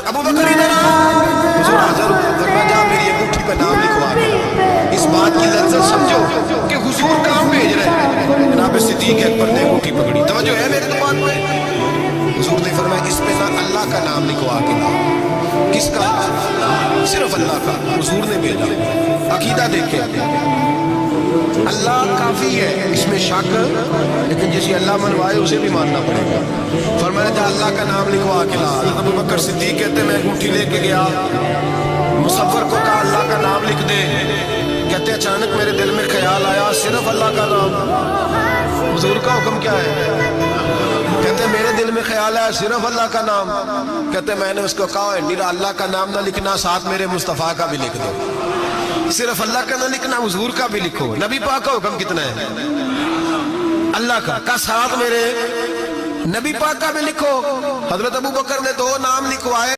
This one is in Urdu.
ابو بکر ادھر آ، حضور حاضر ہو، فرمایا جا میری انگوٹھی پہ نام لکھوا کے۔ اس بات کی لذت سمجھو کہ حضور کام بھیج رہے ہیں، جناب صدیق اکبر نے انگوٹھی پکڑی، توجہ ہے میرے تو بات پہ؟ حضور نے فرمایا اس پہ نہ اللہ کا نام لکھوا کے لا۔ کس کا؟ صرف اللہ کا۔ حضور نے بھیجا۔ عقیدہ دیکھیں، اللہ کافی ہے، اس میں شک، لیکن جسے اللہ منوائے اسے بھی ماننا پڑے گا۔ فرمایا جا اللہ کا نام لکھوا کے لا۔ حضرت ابو بکر صدیق کہتے ہیں میں انگوٹھی لے کے گیا، مصور کو کہا اللہ کا نام لکھ دے، کہتے اچانک میرے دل میں خیال آیا صرف اللہ کا نام۔ حضور کا حکم کیا ہے؟ کہتے میرے دل میں خیال آیا صرف اللہ کا نام۔ کہتے میں نے اس کو کہا میرا اللہ کا نام نہ لکھنا، ساتھ میرے مصطفیٰ کا بھی لکھ دو۔ صرف اللہ کا نہ لکھنا، حضور کا بھی لکھو۔ نبی پاک کا حکم کتنا ہے؟ اللہ کا ساتھ میرے نبی پاک کا بھی لکھو۔ حضرت ابو بکر نے 2 نام لکھوائے۔